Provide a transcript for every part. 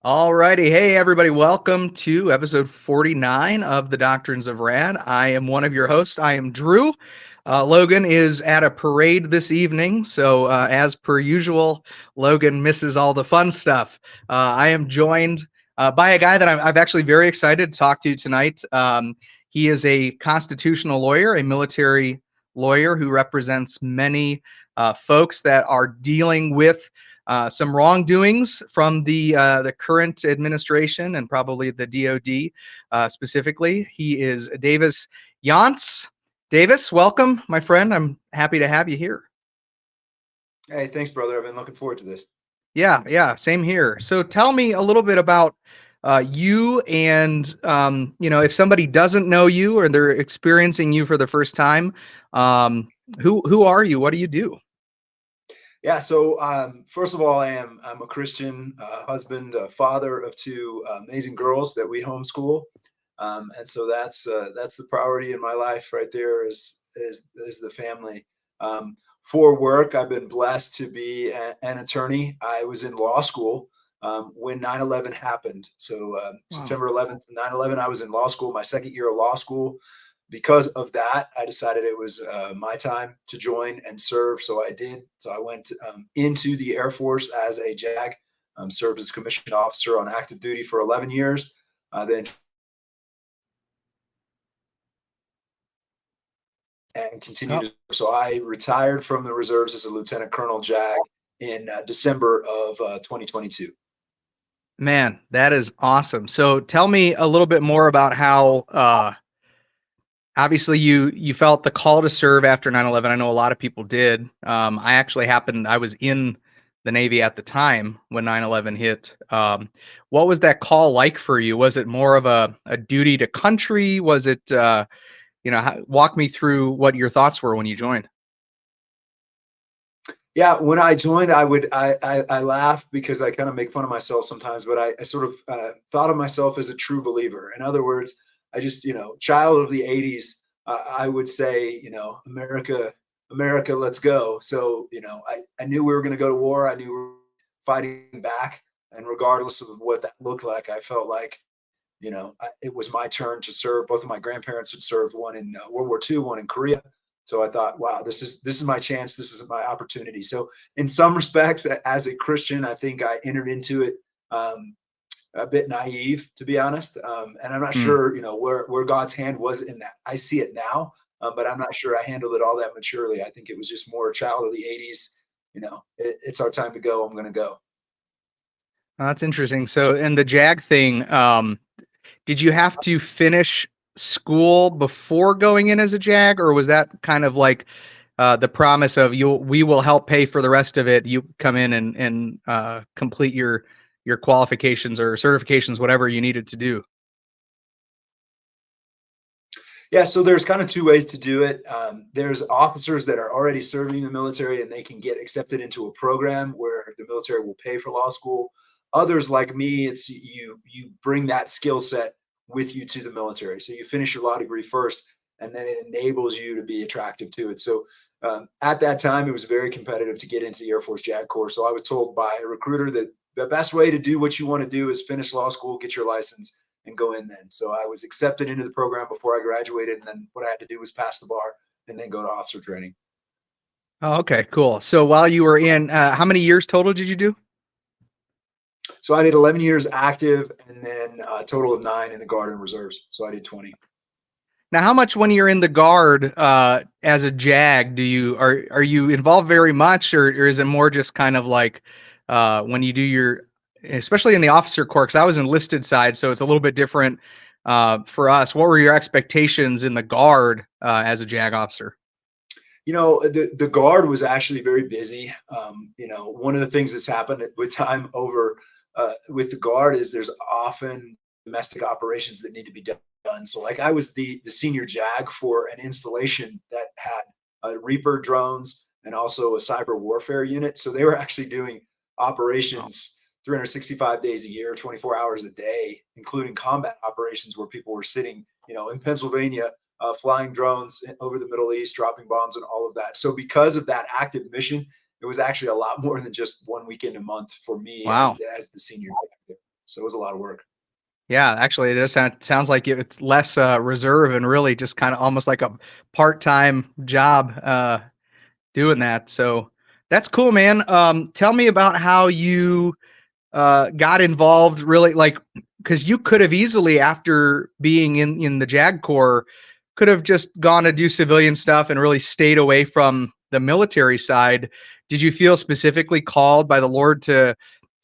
All righty. Hey, everybody. Welcome to episode 49 of the Doctrines of Rad. I am one of your hosts. I am Drew. Logan is at a parade this evening. So, as per usual, Logan misses all the fun stuff. I am joined by a guy that I'm actually very excited to talk to tonight. He is a constitutional lawyer, a military lawyer who represents many folks that are dealing with some wrongdoings from the current administration and probably the DoD specifically. He is Davis Younts. Davis, welcome, my friend. I'm happy to have you here. Hey, thanks, brother. I've been looking forward to this. Yeah, same here. So tell me a little bit about you and if somebody doesn't know you or they're experiencing you for the first time, who are you? What do you do? Yeah, so first of all, I'm a Christian husband, father of two amazing girls that we homeschool, and so that's the priority in my life right there is the family. For work, I've been blessed to be an attorney. I was in law school when 9/11 happened. So Wow. September 11th, 9/11, I was in law school, my second year of law school. Because of that, I decided it was my time to join and serve. So I did. So I went into the Air Force as a JAG, served as commissioned officer on active duty for 11 years. Then and continued. Oh, So I retired from the reserves as a lieutenant colonel JAG in December of 2022. man, that is awesome. So tell me a little bit more about how obviously you felt the call to serve after 9/11. I know a lot of people did. I was in the Navy at the time when 9/11 hit. What was that call like for you? Was it more of a duty to country? Was it walk me through what your thoughts were when you joined? Yeah, when I joined, I laugh because I kind of make fun of myself sometimes, but I sort of thought of myself as a true believer. In other words, I just child of the '80s. I would say America, America, let's go. So I knew we were going to go to war. I knew we were fighting back, and regardless of what that looked like, I felt like it was my turn to serve. Both of my grandparents had served, one in World War II, one in Korea. So I thought, wow, this is my chance. This is my opportunity. So in some respects, as a Christian, I think I entered into it a bit naive, to be honest. And I'm not Mm. sure, where God's hand was in that. I see it now, but I'm not sure I handled it all that maturely. I think it was just more a child of the '80s. It's our time to go. I'm going to go. That's interesting. So, and the JAG thing, did you have to finish school before going in as a JAG, or was that kind of like the promise of we will help pay for the rest of it? You come in and complete your qualifications or certifications, whatever you needed to do. Yeah, so there's kind of two ways to do it. There's officers that are already serving in the military and they can get accepted into a program where the military will pay for law school. Others like me, it's you bring that skill set with you to the military. So you finish your law degree first, and then it enables you to be attractive to it. So at that time, it was very competitive to get into the Airforce JAG course. So I was told by a recruiter that the best way to do what you want to do is finish law school, get your license, and go in then. So I was accepted into the program before I graduated, and then what I had to do was pass the bar and then go to officer training. Oh, okay, cool. So while you were in, how many years total did you do? So I did 11 years active, and then a total of 9 in the Guard and Reserves. So I did 20. Now, how much when you're in the Guard as a JAG do are you involved very much, or is it more just kind of like when you do especially in the officer corps? 'Cause I was enlisted side, so it's a little bit different for us. What were your expectations in the Guard as a JAG officer? The Guard was actually very busy. One of the things that's happened with time over with the Guard is there's often domestic operations that need to be done. So, like, I was the senior JAG for an installation that had Reaper drones and also a cyber warfare unit. So they were actually doing Oh, operations 365 days a year, 24 hours a day, including combat operations where people were sitting, in Pennsylvania, flying drones over the Middle East, dropping bombs, and all of that. So because of that active mission, it was actually a lot more than just one weekend a month for me as wow. the senior. So it was a lot of work. Yeah, actually, it does sounds like it's less reserve and really just kind of almost like a part-time job doing that. So that's cool, man. Tell me about how you got involved really, like, because you could have easily, after being in the JAG Corps, could have just gone to do civilian stuff and really stayed away from the military side. Did you feel specifically called by the Lord to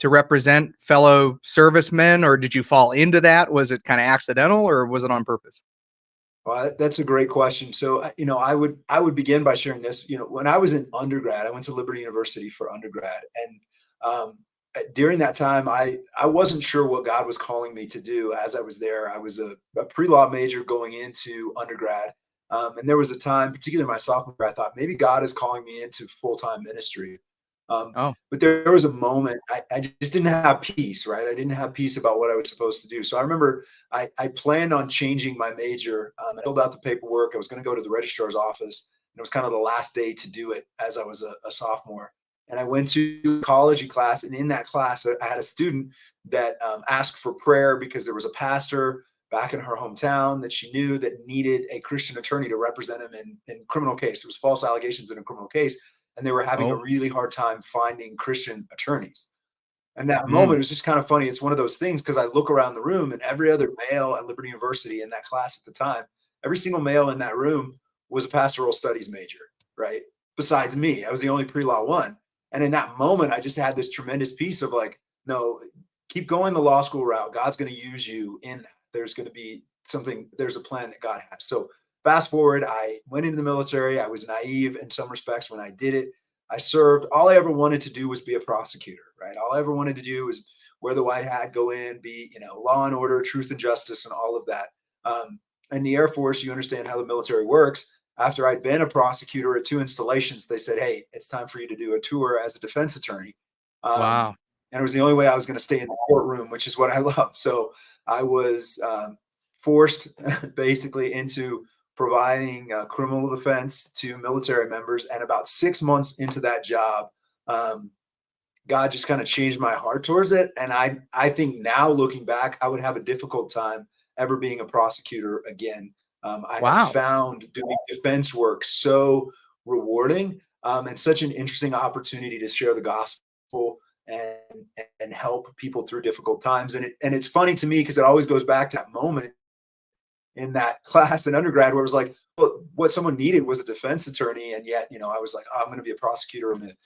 represent fellow servicemen, or did you fall into that? Was it kind of accidental, or was it on purpose? Well, that's a great question. So, I would begin by sharing this. When I was in undergrad, I went to Liberty University for undergrad, and during that time, I wasn't sure what God was calling me to do. As I was there, I was a pre-law major going into undergrad, and there was a time, particularly my sophomore year, I thought maybe God is calling me into full-time ministry. Oh, But there was a moment I just didn't have peace, right? I didn't have peace about what I was supposed to do. So I remember I planned on changing my major. I filled out the paperwork. I was going to go to the registrar's office, and it was kind of the last day to do it as I was a sophomore. And I went to ecology class, and in that class, I had a student that asked for prayer because there was a pastor back in her hometown that she knew that needed a Christian attorney to represent him in criminal case. It was false allegations in a criminal case, and they were having a oh, really hard time finding Christian attorneys. And that moment, mm, it was just kind of funny. It's one of those things because I look around the room and every other male at Liberty University in that class at the time, every single male in that room was a pastoral studies major, right? Besides me, I was the only pre-law one. And in that moment, I just had this tremendous piece of like, no, keep going the law school route. God's going to use you in that. There's going to be something, there's a plan that God has. So fast forward, I went into the military. I was naive in some respects when I did it. I served. All I ever wanted to do was be a prosecutor, right? All I ever wanted to do was wear the white hat, go in, be, law and order, truth and justice, and all of that. In the Air Force, you understand how the military works. After I'd been a prosecutor at 2 installations, they said, "Hey, it's time for you to do a tour as a defense attorney." Um, wow, and it was the only way I was going to stay in the courtroom, which is what I love. So I was forced basically into providing criminal defense to military members. And about 6 months into that job, um, God just kind of changed my heart towards it. And I think now looking back, I would have a difficult time ever being a prosecutor again. I have wow. found doing defense work so rewarding, and such an interesting opportunity to share the gospel and and help people through difficult times. And it's funny to me because it always goes back to that moment in that class in undergrad where it was like, well, what someone needed was a defense attorney. And yet, I was like, oh, I'm going to be a prosecutor. I'm going to,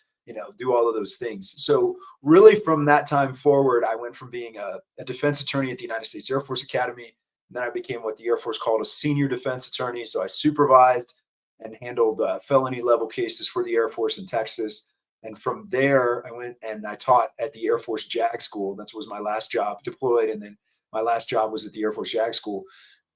do all of those things. So really from that time forward, I went from being a defense attorney at the United States Air Force Academy. And then I became what the Air Force called a senior defense attorney. So I supervised and handled felony level cases for the Air Force in Texas. And from there, I went and I taught at the Air Force JAG School. That was my last job deployed. And then my last job was at the Air Force JAG School.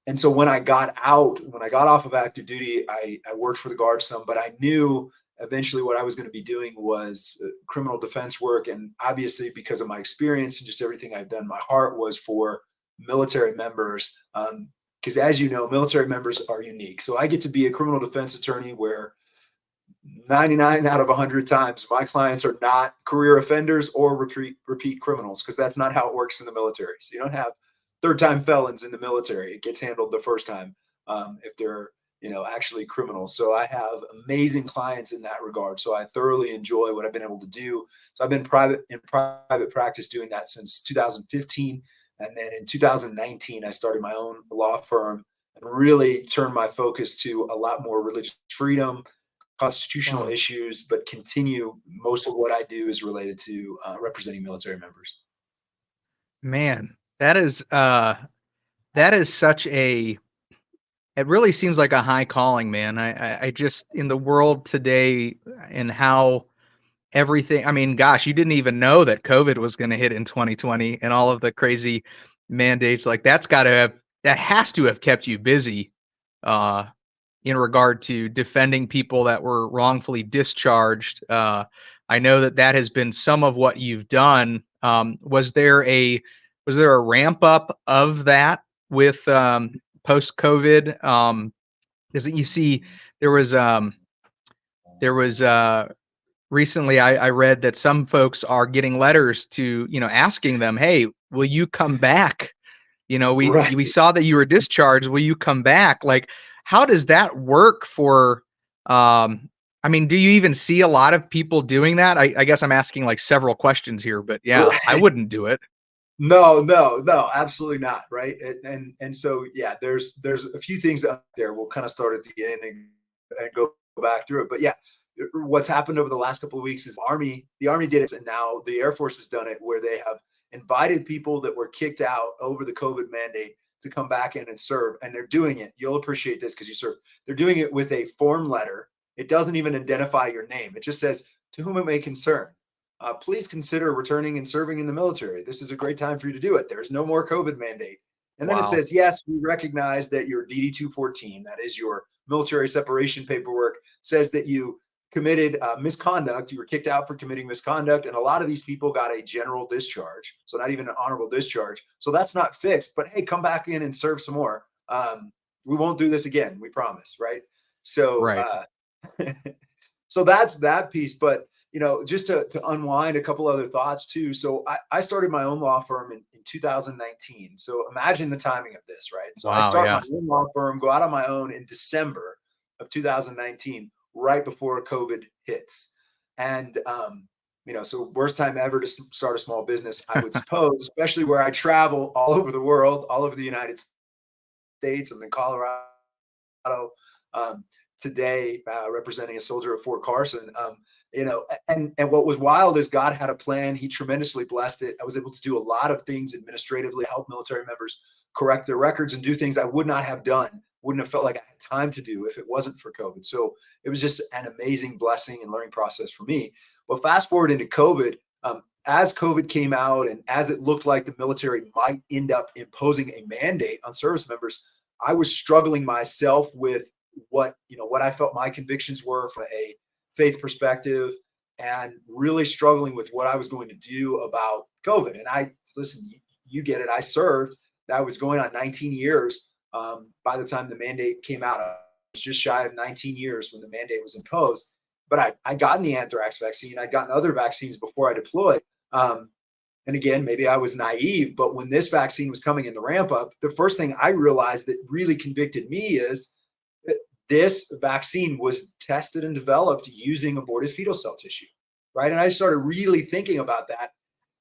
And so when I got off of active duty, I worked for the Guard some, but I knew eventually what I was going to be doing was criminal defense work. And obviously, because of my experience and just everything I've done, my heart was for military members. Because as you know, military members are unique. So I get to be a criminal defense attorney where 99 out of 100 times my clients are not career offenders or repeat criminals, because that's not how it works in the military. So you don't have third time felons in the military. It gets handled the first time, if they're actually criminals. So I have amazing clients in that regard. So I thoroughly enjoy what I've been able to do. So I've been in private practice doing that since 2015. And then in 2019, I started my own law firm and really turned my focus to a lot more religious freedom, constitutional Oh, issues, but continue most of what I do is related to representing military members. man, that is such a it really seems like a high calling, man. I just in the world today and how everything, I mean, gosh, you didn't even know that COVID was going to hit in 2020 and all of the crazy mandates. Like that has to have kept you busy uh in regard to defending people that were wrongfully discharged. I know that that has been some of what you've done. Was there a ramp up of that with post COVID? Because you see, there was um, there was recently I read that some folks are getting letters to asking them, hey, will you come back? Right. We saw that you were discharged. Will you come back? Like, how does that work for, I mean, do you even see a lot of people doing that? I guess I'm asking like several questions here, but yeah, I Right. wouldn't do it. No, no, no, absolutely not. Right. And so, yeah, there's a few things out there. We'll kind of start at the end and go back through it. But yeah, what's happened over the last couple of weeks is the Army did it. And now the Air Force has done it where they have invited people that were kicked out over the COVID mandate to come back in and serve. And they're doing it. You'll appreciate this because you serve. They're doing it with a form letter. It doesn't even identify your name. It just says, to whom it may concern. Please consider returning and serving in the military. This is a great time for you to do it. There's no more COVID mandate. And then it Wow. says, yes, we recognize that your DD 214, that is your military separation paperwork, says that you committed misconduct. You were kicked out for committing misconduct. And a lot of these people got a general discharge. So not even an honorable discharge. So that's not fixed. But hey, come back in and serve some more. We won't do this again. We promise. Right. So, Right. so that's that piece. But just to unwind a couple other thoughts too. So I started my own law firm in 2019. So imagine the timing of this, right? So I Wow. start my Yeah. own law firm, go out on my own in December of 2019, right before COVID hits. And, so worst time ever to start a small business, I would suppose, especially where I travel all over the world, all over the United States. I'm in Colorado, um, today, representing a soldier at Fort Carson. And what was wild is God had a plan. He tremendously blessed it. I was able to do a lot of things administratively, help military members correct their records and do things I would not have done, wouldn't have felt like I had time to do if it wasn't for COVID. So it was just an amazing blessing and learning process for me. Well, fast forward into COVID. As COVID came out and as it looked like the military might end up imposing a mandate on service members, I was struggling myself with what I felt my convictions were from a faith perspective, and really struggling with what I was going to do about COVID. And listen, you get it. I served. That was going on 19 years. By the time the mandate came out, I was just shy of 19 years when the mandate was imposed. But I gotten the anthrax vaccine. I'd gotten other vaccines before I deployed. And again, maybe I was naive, but when this vaccine was coming in the ramp up, the first thing I realized that really convicted me is that this vaccine was tested and developed using aborted fetal cell tissue, right? And I started really thinking about that.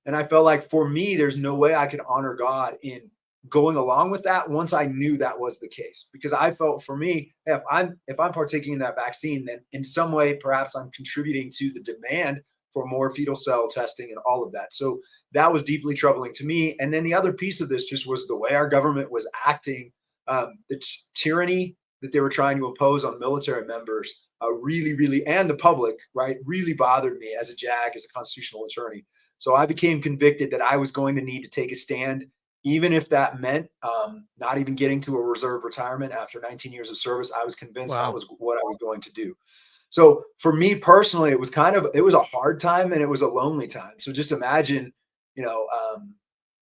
And I felt like for me, there's no way I could honor God in going along with that once I knew that was the case. Because I felt for me, if I'm partaking in that vaccine, then in some way, perhaps I'm contributing to the demand for more fetal cell testing and all of that. So that was deeply troubling to me. And then the other piece of this just was the way our government was acting, the tyranny that they were trying to impose on military members, really, really, and the public, right, really bothered me as a JAG, as a constitutional attorney. So I became convicted that I was going to need to take a stand, even if that meant not even getting to a reserve retirement after 19 years of service. I was convinced that Wow. was what I was going to do. So for me personally, it was a hard time and it was a lonely time. So just imagine, you know,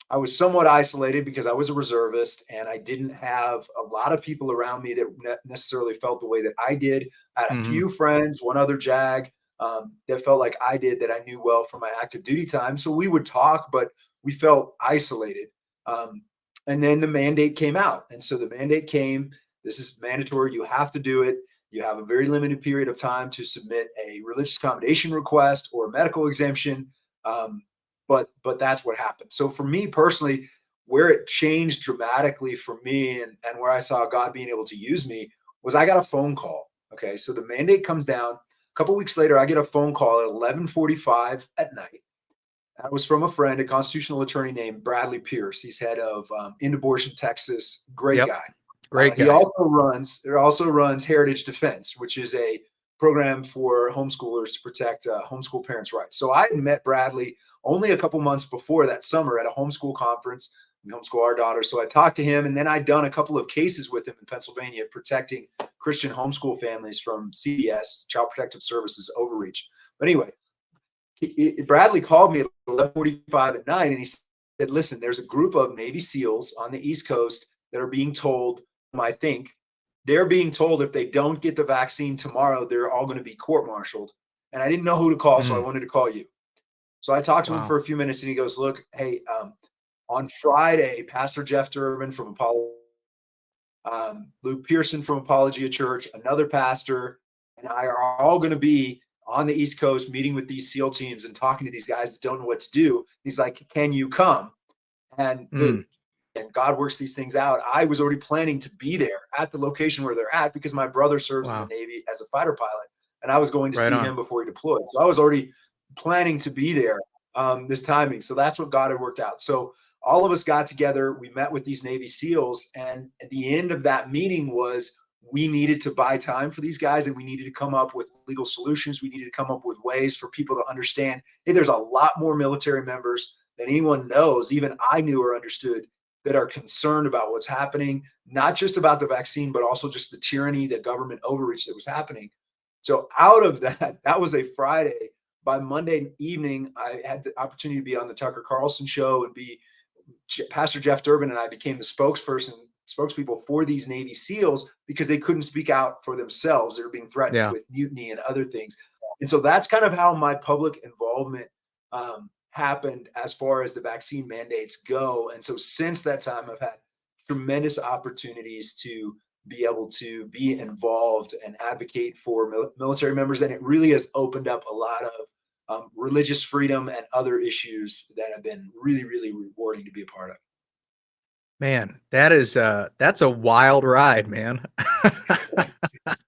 I was somewhat isolated because I was a reservist and I didn't have a lot of people around me that necessarily felt the way that I did. I had a Hmm. few friends, one other JAG, that felt like I did, that I knew well from my active duty time. So we would talk, but we felt isolated. Um, and then the mandate came out. And so the mandate came. This is mandatory. You have to do it. You have a very limited period of time to submit a religious accommodation request or a medical exemption. But that's what happened. So for me personally, where it changed dramatically for me, and where I saw God being able to use me, was I got a phone call. Okay. So the mandate comes down. A couple weeks later, I get a phone call at 11:45 at night. That was from a friend, a constitutional attorney named Bradley Pierce. He's head of End Abortion Texas. Great Yep. guy. Great He guy. also runs Heritage Defense, which is a program for homeschoolers to protect homeschool parents' rights. So I had met Bradley only a couple months before that summer at a homeschool conference. We homeschool our daughter. So I talked to him, and then I'd done a couple of cases with him in Pennsylvania protecting Christian homeschool families from CPS, Child Protective Services overreach. But anyway, Bradley called me at 11:45 at night, and he said, "Listen, there's a group of Navy SEALs on the East Coast that are being told, I think, they're being told if they don't get the vaccine tomorrow, they're all going to be court-martialed." And I didn't know who to call, so I Mm, wanted to call you. So I talked to him wow. for a few minutes, and he goes, "Look, hey, On Friday, Pastor Jeff Durbin from Apollo, Luke Pearson from Apologia Church, another pastor, and I are all going to be on the East Coast meeting with these SEAL teams and talking to these guys that don't know what to do. He's like, "Can you come?" And Mm. and God works these things out. I was already planning to be there at the location where they're at because my brother serves in the Wow. Navy as a fighter pilot, and I was going to Right see on. him before he deployed. So I was already planning to be there this timing. So that's what God had worked out. So all of us got together. We met with these Navy SEALs, and at the end of that meeting was we needed to buy time for these guys, and we needed to come up with legal solutions. We needed to come up with ways for people to understand, hey, there's a lot more military members than anyone knows, even I knew or understood, that are concerned about what's happening, not just about the vaccine, but also just the tyranny, the government overreach that was happening. So out of that, that was a Friday. By Monday evening, I had the opportunity to be on the Tucker Carlson show and be Pastor Jeff Durbin, and I became the spokespeople for these Navy SEALs because they couldn't speak out for themselves. They were being threatened Yeah. with mutiny and other things. And so that's kind of how my public involvement happened as far as the vaccine mandates go. And so since that time, I've had tremendous opportunities to be able to be involved and advocate for military members. And it really has opened up a lot of religious freedom and other issues that have been really, really rewarding to be a part of. Man, that's a wild ride, man.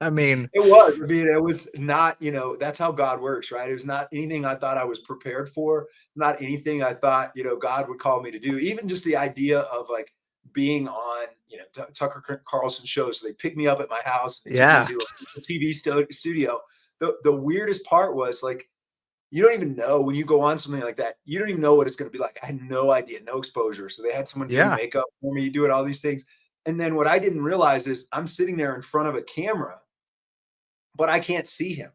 I mean, It was. I mean, it was not, that's how God works, right? It was not anything I thought I was prepared for, not anything I thought, God would call me to do. Even just the idea of like being on, Tucker Carlson show. So they picked me up at my house and they took me yeah. to a TV studio. The weirdest part was like, you don't even know when you go on something like that, you don't even know what it's going to be like. I had no idea, no exposure. So they had someone doing Yeah. makeup for me, doing all these things. And then what I didn't realize is I'm sitting there in front of a camera, but I can't see him.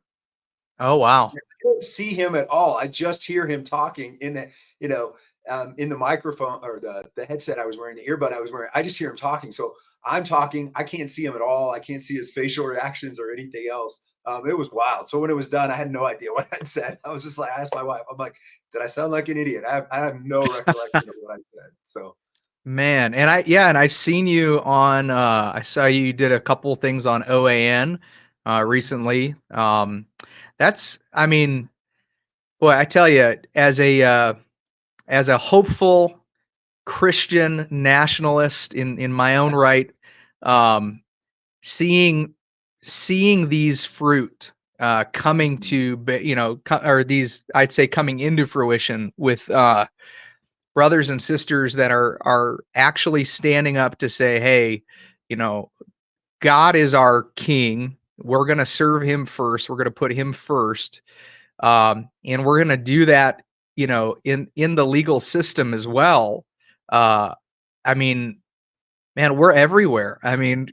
Oh, wow. I don't see him at all. I just hear him talking in the microphone or the headset I was wearing, the earbud I was wearing. I just hear him talking. So I'm talking. I can't see him at all. I can't see his facial reactions or anything else. It was wild. So when it was done, I had no idea what I'd said. I was just like, I asked my wife, I'm like, did I sound like an idiot? I have no recollection of what I said. So Man, and I've seen you on I saw you did a couple things on OAN recently. That's I mean, boy, I tell you, as a hopeful Christian nationalist in my own right, um, seeing seeing these fruit coming to or these I'd say coming into fruition with brothers and sisters that are actually standing up to say, hey, you know, God is our king. We're going to serve him first. We're going to put him first. And we're going to do that, in the legal system as well. Uh, I mean, man, we're everywhere. I mean,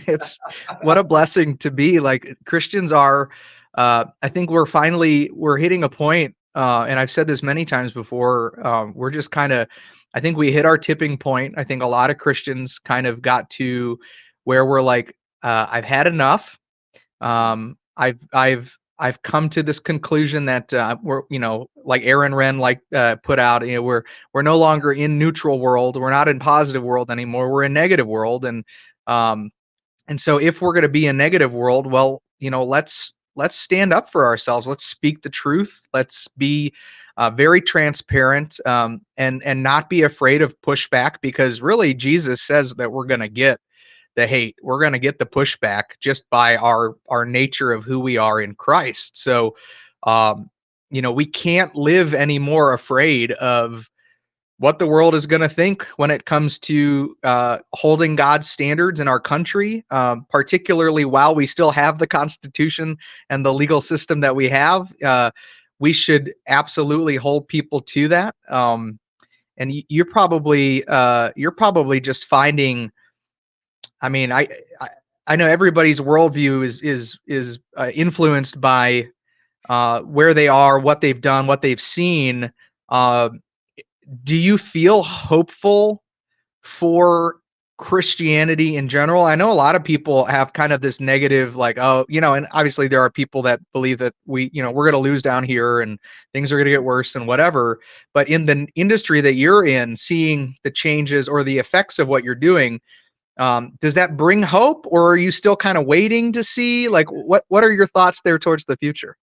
it's what a blessing to be like Christians are. I think we're hitting a point, and I've said this many times before. We're just kind of, I think we hit our tipping point. I think a lot of Christians kind of got to where we're like, I've had enough. I've come to this conclusion that we're like Aaron Wren put out, we're no longer in neutral world, we're not in positive world anymore, we're in negative world. Um and so if we're going to be in negative world, well, let's stand up for ourselves, let's speak the truth, let's be very transparent, and not be afraid of pushback, because really Jesus says that we're going to get the hate, we're going to get the pushback just by our nature of who we are in Christ. So we can't live anymore afraid of what the world is going to think when it comes to holding God's standards in our country, particularly while we still have the Constitution and the legal system that we have. We should absolutely hold people to that. And you're probably just finding, I mean, I know everybody's worldview is influenced by where they are, what they've done, what they've seen. Uh, do you feel hopeful for Christianity in general? I know a lot of people have kind of this negative, like, oh, and obviously there are people that believe that we're going to lose down here and things are going to get worse and whatever. But in the industry that you're in, seeing the changes or the effects of what you're doing, does that bring hope, or are you still kind of waiting to see? Like, what are your thoughts there towards the future?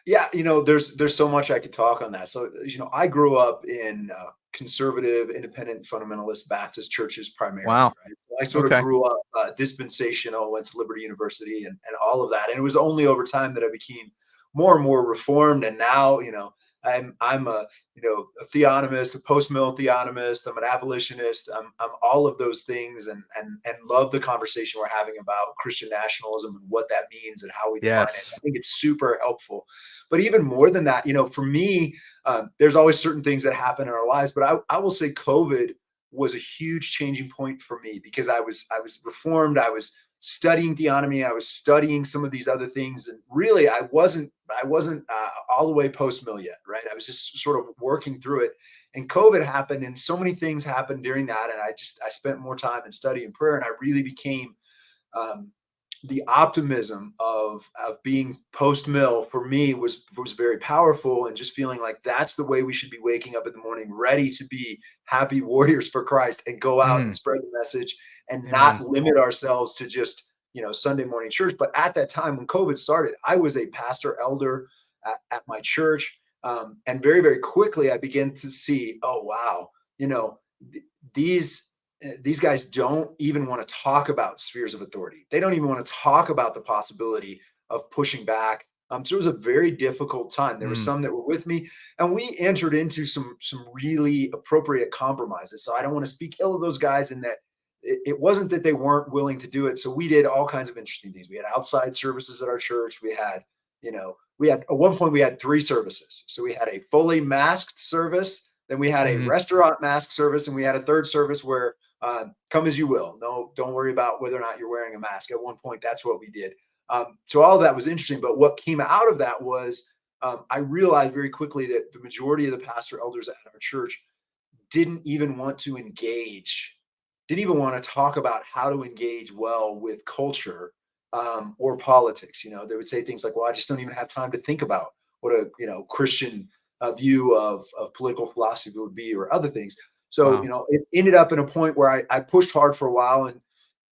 Yeah, there's so much I could talk on that. So, I grew up in conservative, independent, fundamentalist Baptist churches primarily, Wow. right? So I sort of Okay. grew up dispensational, went to Liberty University, and all of that. And it was only over time that I became more and more reformed. And now, I'm a a theonomist, a post-mill theonomist. I'm an abolitionist. I'm all of those things, and love the conversation we're having about Christian nationalism and what that means and how we define it. I Yes. think it's super helpful. But even more than that, for me, there's always certain things that happen in our lives. But I will say COVID was a huge changing point for me because I was reformed. I was studying theonomy. I was studying some of these other things, and really, I wasn't all the way post mill yet, right? I was just sort of working through it. And COVID happened, and so many things happened during that. And I spent more time in study and prayer, and I really became um, the optimism of being post mill for me was very powerful, and just feeling like that's the way we should be waking up in the morning, ready to be happy warriors for Christ and go out and Mm, spread the message and not amen. limit ourselves to just Sunday morning church. But at that time when COVID started, I was a pastor elder at my church, and very very quickly I began to see, oh wow, you know th- these these guys don't even want to talk about spheres of authority. They don't even want to talk about the possibility of pushing back. So it was a very difficult time. There were Mm, some that were with me, and we entered into some really appropriate compromises. So I don't want to speak ill of those guys in that it wasn't that they weren't willing to do it. So we did all kinds of interesting things. We had outside services at our church. We had at one point we had three services. So we had a fully masked service, then we had a mhm. restaurant mask service, and we had a third service where come as you will. No, don't worry about whether or not you're wearing a mask. At one point, that's what we did. So all of that was interesting. But what came out of that was I realized very quickly that the majority of the pastor elders at our church didn't even want to engage, didn't even want to talk about how to engage well with culture or politics. They would say things like, "Well, I just don't even have time to think about what a Christian view of political philosophy would be," or other things. So Wow. it ended up in a point where I pushed hard for a while,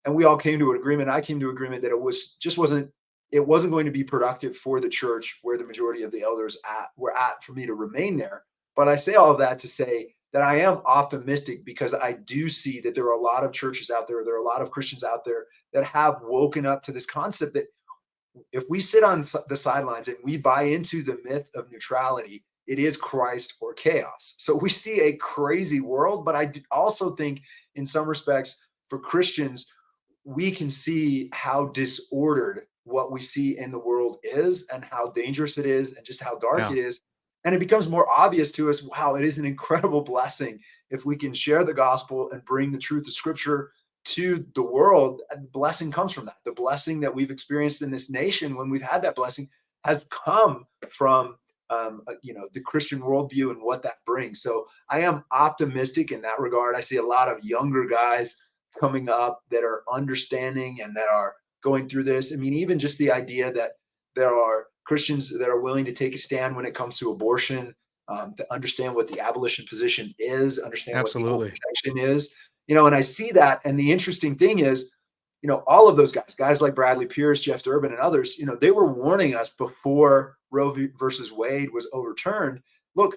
and we all came to an agreement. I came to agreement that it wasn't going to be productive for the church where the majority of the elders were at for me to remain there. But I say all of that to say that I am optimistic because I do see that there are a lot of churches out there, there are a lot of Christians out there that have woken up to this concept that if we sit on the sidelines and we buy into the myth of neutrality, it is Christ or chaos. So we see a crazy world, but I also think in some respects for Christians, we can see how disordered what we see in the world is and how dangerous it is and just how dark Yeah. it is. And it becomes more obvious to us, wow, it is an incredible blessing if we can share the gospel and bring the truth of scripture to the world. The blessing comes from that. The blessing that we've experienced in this nation, when we've had that blessing, has come from the Christian worldview and what that brings. So I am optimistic in that regard. I see a lot of younger guys coming up that are understanding and that are going through this. I mean, even just the idea that there are Christians that are willing to take a stand when it comes to abortion, to understand what the abolition position is, understand what equal Absolutely. protection is, and I see that. And the interesting thing is, all of those guys like Bradley Pierce, Jeff Durbin, and others, they were warning us before Roe versus Wade was overturned. Look,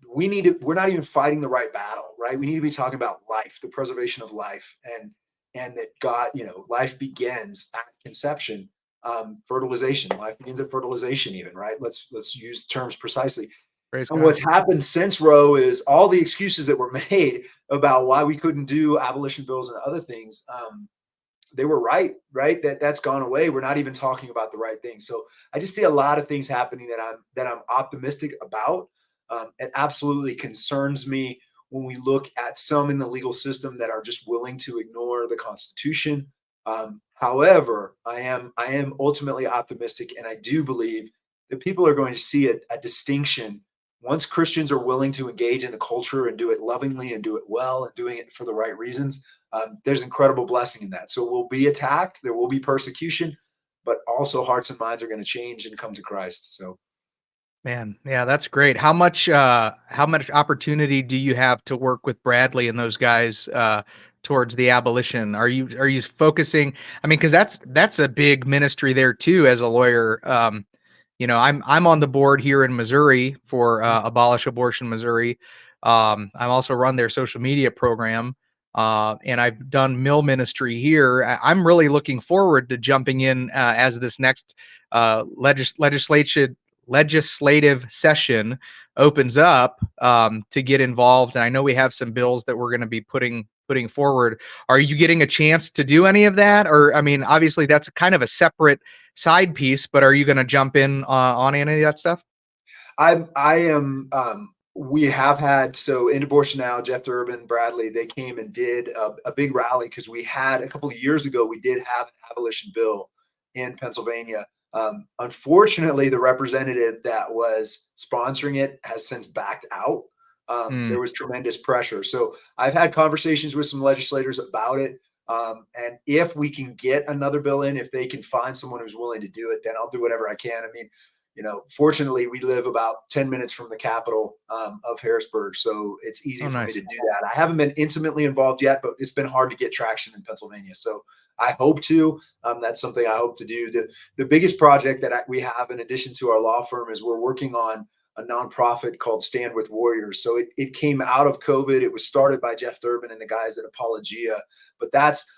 we're not even fighting the right battle, right? We need to be talking about life, the preservation of life, and that God, life begins at conception. Fertilization, life begins at fertilization, even, right? Let's use terms precisely. Praise And God. what's happened since Roe is all the excuses that were made about why we couldn't do abolition bills and other things. They were right? That's gone away. We're not even talking about the right thing. So I just see a lot of things happening that I'm optimistic about. It absolutely concerns me when we look at some in the legal system that are just willing to ignore the Constitution. However, I am ultimately optimistic, and I do believe that people are going to see a distinction once Christians are willing to engage in the culture and do it lovingly and do it well and doing it for the right reasons, there's incredible blessing in that. So we'll be attacked, there will be persecution, but also hearts and minds are going to change and come to Christ. So Man, yeah, that's great. How much opportunity do you have to work with Bradley and those guys towards the abolition? Are you focusing? I mean, because that's a big ministry there too as a lawyer. I'm on the board here in Missouri for Abolish Abortion Missouri. I'm also run their social media program, and I've done mill ministry here. I'm really looking forward to jumping in as this next legislative session opens up to get involved. And I know we have some bills that we're going to be putting forward. Are you getting a chance to do any of that? Or, I mean, obviously that's kind of a separate side piece, but are you going to jump in on any of that stuff? I am. We have had so in abortion now. Jeff Durbin, Bradley, they came and did a big rally because we had a couple of years ago. We did have an abolition bill in Pennsylvania. Unfortunately, the representative that was sponsoring it has since backed out. Mm, There was tremendous pressure. So I've had conversations with some legislators about it. And if we can get another bill in, if they can find someone who's willing to do it, then I'll do whatever I can. I mean, fortunately, we live about 10 minutes from the capital of Harrisburg. So it's easy oh, for me to nice. do that. I haven't been intimately involved yet, but it's been hard to get traction in Pennsylvania. So I hope to. That's something I hope to do. The biggest project that we have, in addition to our law firm, is we're working on a nonprofit called Stand with Warriors. So it came out of COVID. It was started by Jeff Durbin and the guys at Apologia, but that's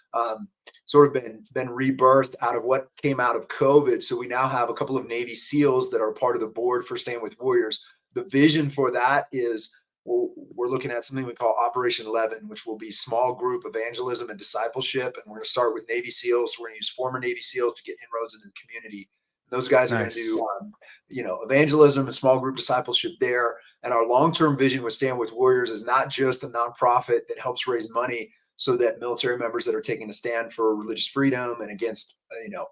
sort of been rebirthed out of what came out of COVID. So we now have a couple of Navy SEALs that are part of the board for Stand with Warriors. The vision for that is we're looking at something we call Operation 11, which will be small group evangelism and discipleship. And we're going to start with Navy SEALs. So we're going to use former Navy SEALs to get inroads into the community. And those guys are going to Nice. do, evangelism and small group discipleship there. And our long-term vision with Stand with Warriors is not just a nonprofit that helps raise money so that military members that are taking a stand for religious freedom and against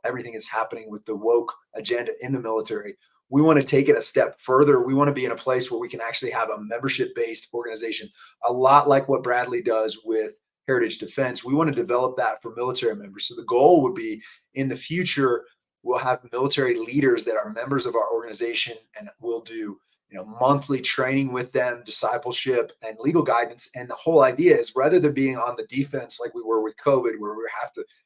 everything that's happening with the woke agenda in the military. We want to take it a step further. We want to be in a place where we can actually have a membership-based organization, a lot like what Bradley does with Heritage Defense. We want to develop that for military members. So the goal would be in the future, we'll have military leaders that are members of our organization, and we'll do monthly training with them, discipleship and legal guidance. And the whole idea is rather than being on the defense like we were with COVID, where we're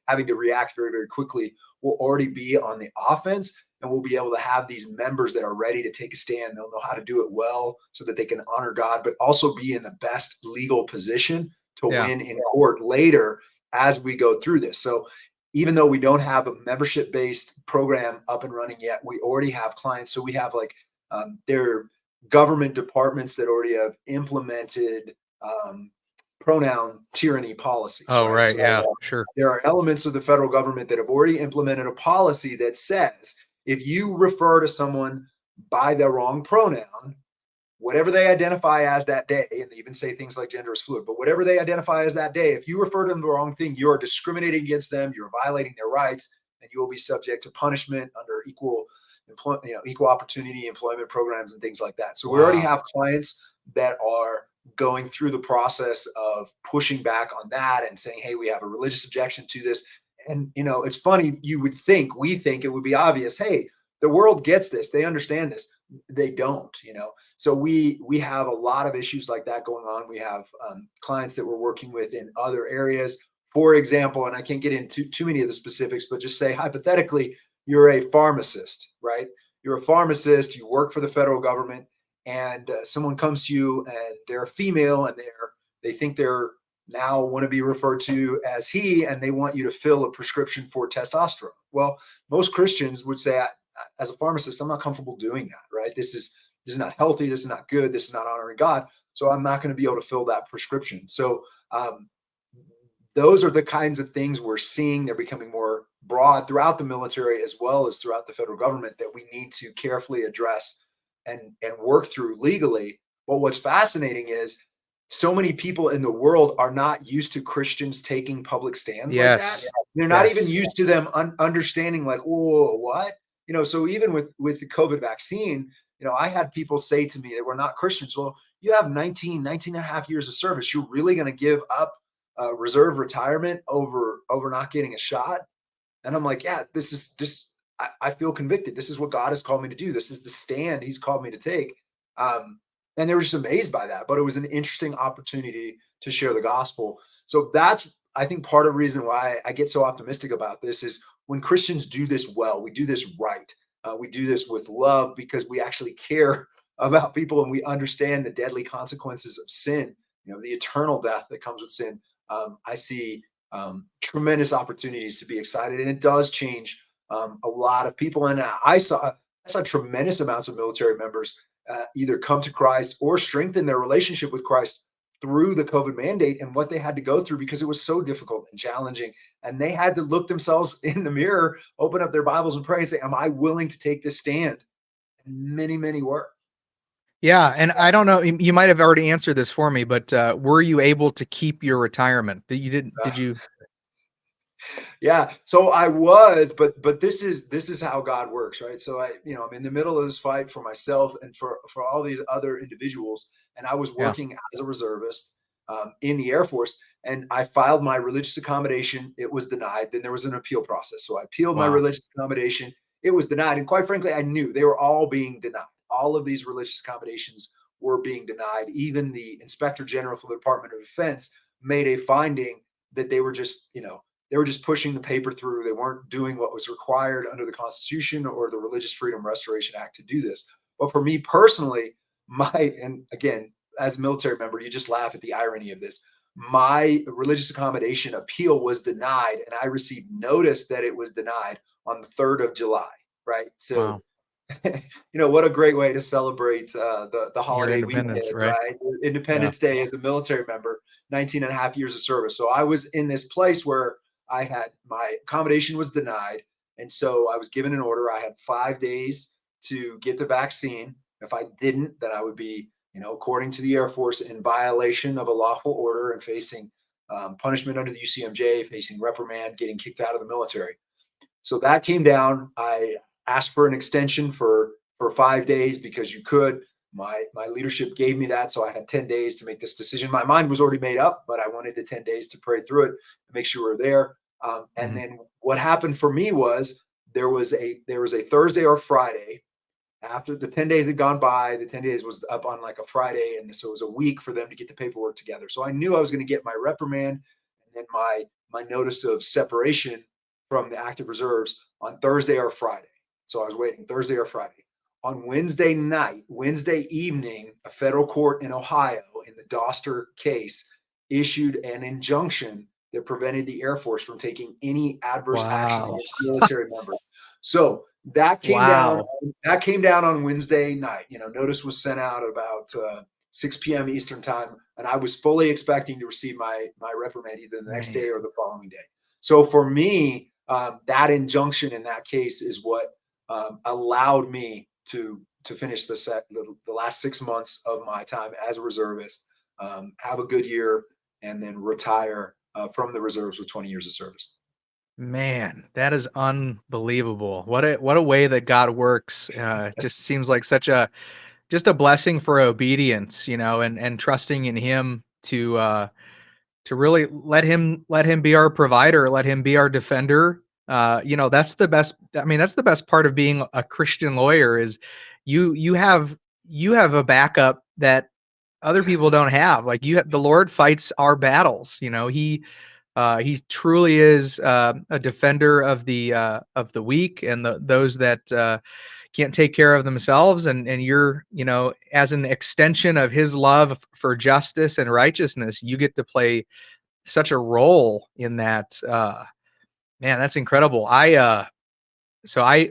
having to react very, very quickly, we'll already be on the offense, and we'll be able to have these members that are ready to take a stand. They'll know how to do it well so that they can honor God, but also be in the best legal position to Yeah. win in court later as we go through this. So even though we don't have a membership based program up and running yet, we already have clients. So we have their government departments that already have implemented pronoun tyranny policies, Oh, right? right. So Yeah, sure. there are elements of the federal government that have already implemented a policy that says if you refer to someone by the wrong pronoun, whatever they identify as that day, and they even say things like gender is fluid, but whatever they identify as that day, if you refer to them the wrong thing, you are discriminating against them, you're violating their rights, and you will be subject to punishment under equal opportunity employment programs and things like that. So we already Wow. have clients that are going through the process of pushing back on that and saying, hey, we have a religious objection to this. And it's funny, we think it would be obvious, hey, the world gets this, they understand this. They don't. So we have a lot of issues like that going on. We have clients that we're working with in other areas. For example, and I can't get into too many of the specifics, but just say hypothetically, you're a pharmacist, right? You're a pharmacist, you work for the federal government, and someone comes to you and they're a female and they think they're now want to be referred to as he, and they want you to fill a prescription for testosterone. Well, most Christians would say, as a pharmacist, I'm not comfortable doing that, right? This is not healthy. This is not good. This is not honoring God. So I'm not going to be able to fill that prescription. So those are the kinds of things we're seeing. They're becoming more broad throughout the military as well as throughout the federal government that we need to carefully address and work through legally. But what's fascinating is so many people in the world are not used to Christians taking public stands like that. Yes. They're not even Yes. used to them understanding like, oh, what? So even with the COVID vaccine, I had people say to me that were not Christians, well, you have 19 and a half years of service. You're really going to give up reserve retirement over not getting a shot? And I'm like, yeah, this is just, I feel convicted. This is what God has called me to do. This is the stand he's called me to take. And they were just amazed by that. But it was an interesting opportunity to share the gospel. So that's, I think, part of the reason why I get so optimistic about this is when Christians do this well, we do this right. We do this with love because we actually care about people and we understand the deadly consequences of sin, the eternal death that comes with sin. I see tremendous opportunities to be excited, and it does change a lot of people. And I saw tremendous amounts of military members either come to Christ or strengthen their relationship with Christ through the COVID mandate and what they had to go through because it was so difficult and challenging. And they had to look themselves in the mirror, open up their Bibles and pray and say, am I willing to take this stand? And many, many were. Yeah, and I don't know, you might have already answered this for me, but were you able to keep your retirement? Did you? Yeah, so I was, but this is how God works, right? So I'm in the middle of this fight for myself and for all these other individuals, and I was Yeah. working as a reservist in the Air Force, and I filed my religious accommodation. It was denied. Then there was an appeal process, so I appealed my Wow. religious accommodation. It was denied, and quite frankly, I knew they were all being denied. All of these religious accommodations were being denied. Even the Inspector General for the Department of Defense made a finding that they were just pushing the paper through. They weren't doing what was required under the Constitution or the Religious Freedom Restoration Act to do this. But for me personally, and again, as a military member, you just laugh at the irony of this. My religious accommodation appeal was denied, and I received notice that it was denied on the 3rd of July, right? So, Wow. what a great way to celebrate the Your holiday independence, weekend, right? right? Yeah. Independence Day as a military member, 19 and a half years of service. So I was in this place where I had my accommodation was denied. And so I was given an order. I had 5 days to get the vaccine. If I didn't, then I would be, according to the Air Force, in violation of a lawful order and facing punishment under the UCMJ, facing reprimand, getting kicked out of the military. So that came down. I asked for an extension for 5 days because you could. My leadership gave me that, so I had 10 days to make this decision. My mind was already made up, but I wanted the 10 days to pray through it and make sure we're there. And Mhm. then what happened for me was there was a Thursday or Friday after the 10 days had gone by. The 10 days was up on like a Friday, and so it was a week for them to get the paperwork together. So I knew I was going to get my reprimand and then my notice of separation from the active reserves on Thursday or Friday. So I was waiting Thursday or Friday. On Wednesday evening, a federal court in Ohio in the Doster case issued an injunction that prevented the Air Force from taking any adverse action Wow. against military members. So that came down. Wow. That came down on Wednesday night. Notice was sent out about 6 p.m. Eastern time, and I was fully expecting to receive my reprimand either the next Man. day or the following day. So for me, that injunction in that case is what allowed me to finish the last 6 months of my time as a reservist, have a good year, and then retire from the reserves with 20 years of service. Man, that is unbelievable. What a way that God works. Just seems like such a just a blessing for obedience, and trusting in him to really let him be our provider, let him be our defender. That's the best. I mean, that's the best part of being a Christian lawyer is you have a backup that other people don't have. Like the Lord fights our battles. He truly is a defender of the weak and those that can't take care of themselves. And you're, as an extension of his love for justice and righteousness, you get to play such a role in that. Man, that's incredible. I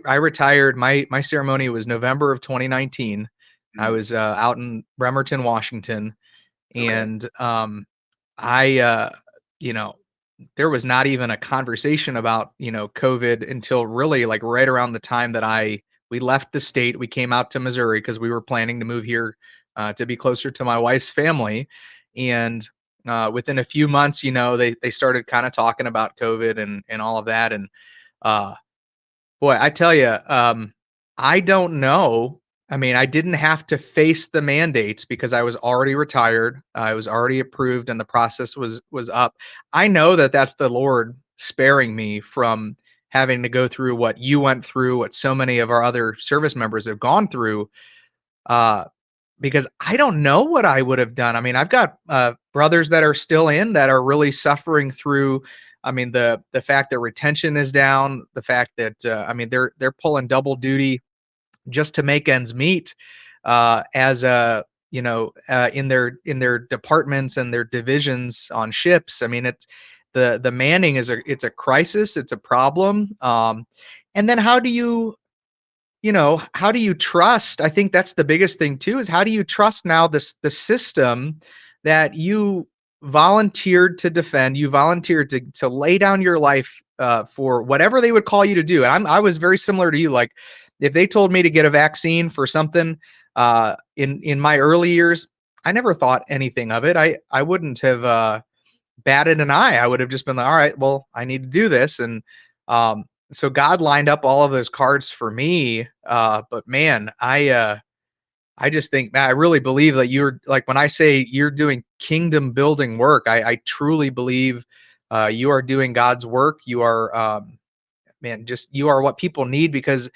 retired. My ceremony was November of 2019. I Mm, was out in Bremerton, Washington, okay. and I you know there was not even a conversation about COVID until really like right around the time that we left the state. We came out to Missouri because we were planning to move here to be closer to my wife's family, and within a few months, they started kind of talking about COVID and all of that. And uh, boy, I tell you, I don't know. I mean, I didn't have to face the mandates because I was already retired. I was already approved and the process was up. I know that that's the Lord sparing me from having to go through what you went through, what so many of our other service members have gone through. Uh, because I don't know what I would have done. I mean, I've got brothers that are still in that are really suffering through. I mean, the fact that retention is down, the fact that I mean they're pulling double duty just to make ends meet, as a in their departments and their divisions on ships. I mean, it's the manning is a crisis, it's a problem. And then how do you trust? I think that's the biggest thing too, is how do you trust now the system that you volunteered to defend, you volunteered to lay down your life for whatever they would call you to do. And I was very similar to you. Like if they told me to get a vaccine for something in my early years, I never thought anything of it. I wouldn't have batted an eye. I would have just been like, all right, well, I need to do this. And um, so God lined up all of those cards for me. But man, I just think, man, I really believe that you're like, when I say you're doing kingdom building work, I truly believe you are doing God's work. You are, man, just you are what people need, because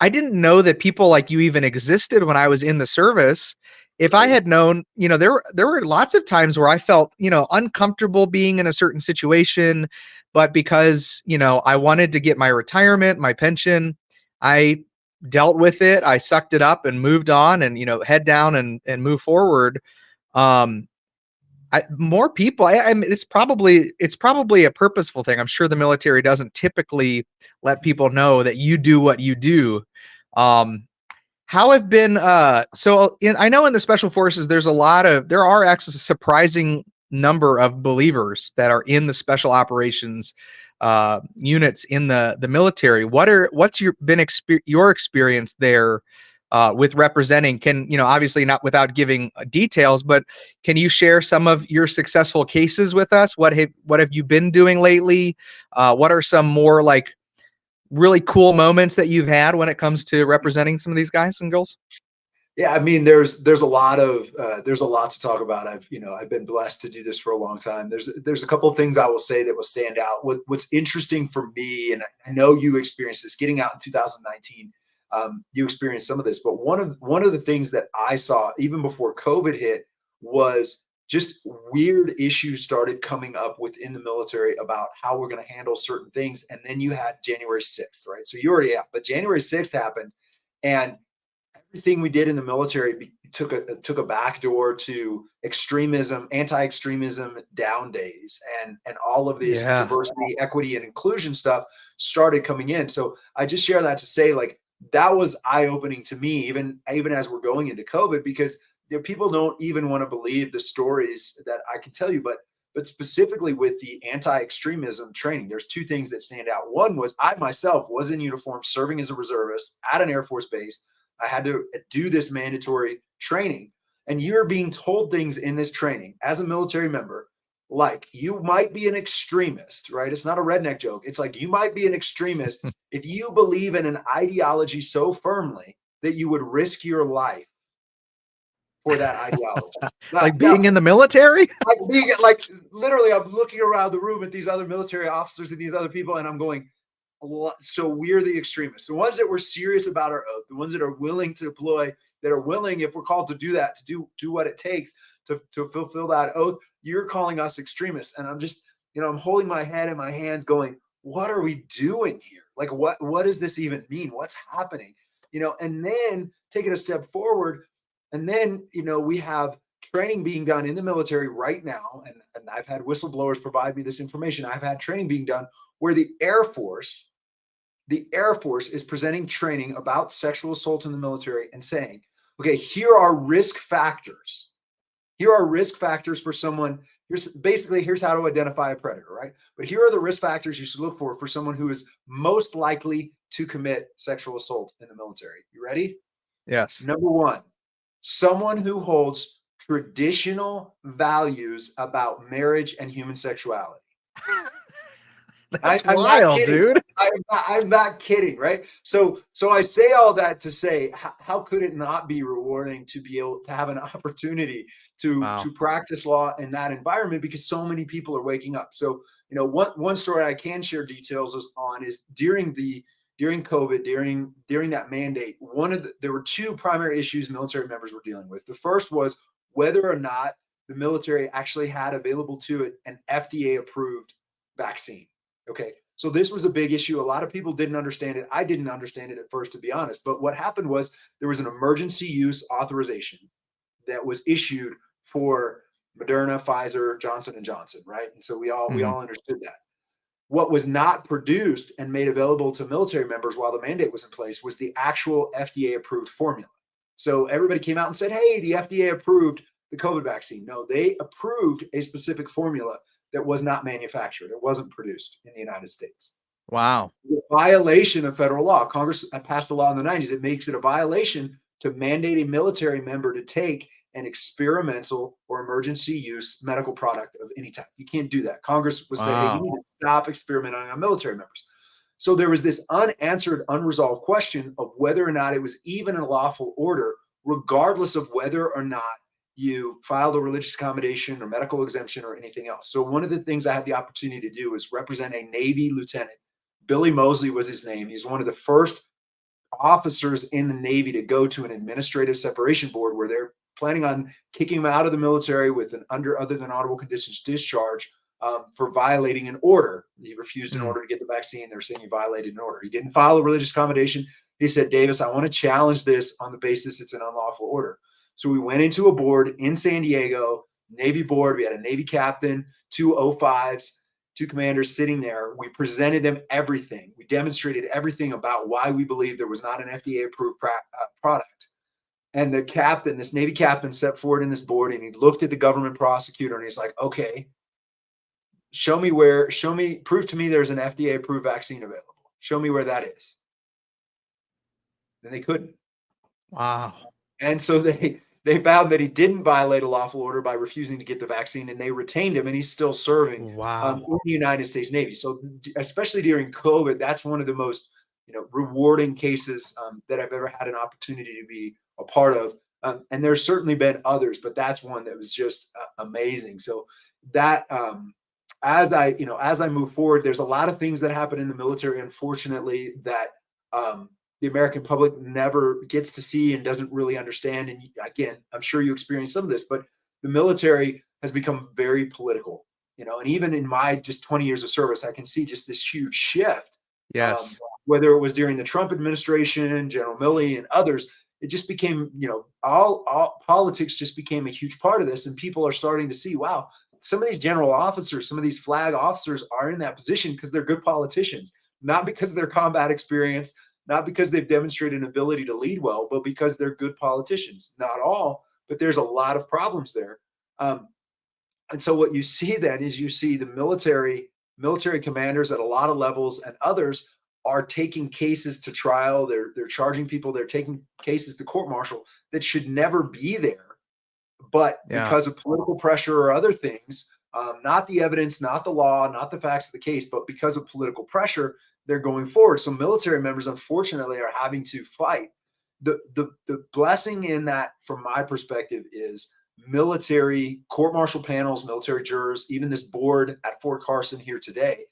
I didn't know that people like you even existed when I was in the service. If I Right. had known, there were lots of times where I felt, uncomfortable being in a certain situation, but because, I wanted to get my retirement, my pension, I dealt with it. I sucked it up and moved on and, head down and move forward. Um, more people, I mean, it's probably a purposeful thing. I'm sure the military doesn't typically let people know that you do what you do. Um, how have been I know in the special forces there are actually a surprising number of believers that are in the special operations units in the military. What's your experience there with representing? Can obviously not without giving details, but can you share some of your successful cases with us? What have you been doing lately? What are some more like really cool moments that you've had when it comes to representing some of these guys and girls? Yeah, I mean, there's a lot to talk about. I've been blessed to do this for a long time. There's a couple of things I will say that will stand out. What's interesting for me, and I know you experienced this getting out in 2019. You experienced some of this, but one of the things that I saw even before COVID hit was just weird issues started coming up within the military about how we're going to handle certain things. And then you had January 6th, right? So you already have, but January 6th happened, and everything we did in the military took a backdoor to extremism, anti-extremism down days, and all of this Yeah. diversity, equity, and inclusion stuff started coming in. So I just share that to say, like, that was eye-opening to me, even as we're going into COVID, because people don't even want to believe the stories that I can tell you, but specifically with the anti-extremism training, there's two things that stand out. One was I myself was in uniform serving as a reservist at an Air Force base. I had to do this mandatory training. And you're being told things in this training as a military member, like you might be an extremist, right? It's not a redneck joke. It's like you might be an extremist if you believe in an ideology so firmly that you would risk your life for that ideology. Now, Like now being in the military? like literally, I'm looking around the room at these other military officers and these other people, and I'm going, so we're the extremists, the ones that were serious about our oath, the ones that are willing to deploy, that are willing, if we're called to do that, to do what it takes to fulfill that oath. You're calling us extremists, and I'm just, I'm holding my head in my hands, going, what are we doing here? Like, what does this even mean? What's happening? And then take it a step forward, and then we have training being done in the military right now, and I've had whistleblowers provide me this information. I've had training being done where the Air Force is presenting training about sexual assault in the military and saying, okay, here are risk factors. Here are risk factors for someone. Here's how to identify a predator, right? But here are the risk factors you should look for someone who is most likely to commit sexual assault in the military. You ready? Yes. Number one, someone who holds traditional values about marriage and human sexuality. That's I'm not wild, kidding. dude. I'm not kidding, right? So I say all that to say, how could it not be rewarding to be able to have an opportunity Wow. to practice law in that environment because so many people are waking up. So, one story I can share details on is during COVID, during that mandate, there were two primary issues military members were dealing with. The first was whether or not the military actually had available to it an FDA approved vaccine. Okay. So this was a big issue. A lot of people didn't understand it. I didn't understand it at first, to be honest. But what happened was there was an emergency use authorization that was issued for Moderna, Pfizer, Johnson and Johnson, right? And so we Mhm. all understood that. What was not produced and made available to military members while the mandate was in place was the actual FDA approved formula. So everybody came out and said, hey, the FDA approved the COVID vaccine. No, they approved a specific formula that was not manufactured. It wasn't produced in the United States. Wow. The violation of federal law. Congress passed a law in the 90s. It makes it a violation to mandate a military member to take an experimental or emergency use medical product of any type. You can't do that. Congress was said, hey, you Wow. need to stop experimenting on military members. So there was this unanswered, unresolved question of whether or not it was even a lawful order, regardless of whether or not you filed a religious accommodation or medical exemption or anything else. So one of the things I had the opportunity to do was represent a Navy lieutenant. Billy Mosley was his name. He's one of the first officers in the Navy to go to an administrative separation board where they're planning on kicking him out of the military with an other than honorable conditions discharge for violating an order. He refused an Mm. order to get the vaccine. They're saying he violated an order. He didn't file a religious accommodation. He said, Davis, I want to challenge this on the basis it's an unlawful order. So we went into a board in San Diego, Navy board. We had a Navy captain, two O5s, two commanders sitting there. We presented them everything. We demonstrated everything about why we believe there was not an FDA approved product. And the captain, this Navy captain, stepped forward in this board and he looked at the government prosecutor and he's like, okay, prove to me there's an FDA approved vaccine available. Show me where that is. And they couldn't. Wow. And so they found that he didn't violate a lawful order by refusing to get the vaccine, and they retained him, and he's still serving Wow. in the United States Navy. So, especially during COVID, that's one of the most rewarding cases that I've ever had an opportunity to be a part of. And there's certainly been others, but that's one that was just amazing. So that as I move forward, there's a lot of things that happen in the military, unfortunately, that the American public never gets to see and doesn't really understand. And again, I'm sure you experienced some of this, but the military has become very political, and even in my just 20 years of service, I can see just this huge shift. Um, Yes. whether it was during the Trump administration, General Milley and others, it just became, all politics just became a huge part of this. And people are starting to see, wow, some of these general officers, some of these flag officers are in that position because they're good politicians, not because of their combat experience, not because they've demonstrated an ability to lead well, but because they're good politicians. Not all, but there's a lot of problems there. And so what you see then is you see the military commanders at a lot of levels and others are taking cases to trial. They're charging people. They're taking cases to court martial that should never be there, but Yeah. because of political pressure or other things, not the evidence, not the law, not the facts of the case, but because of political pressure, they're going forward. So military members, unfortunately, are having to fight. The blessing in that, from my perspective, is military court martial panels, military jurors, even this board at Fort Carson here today.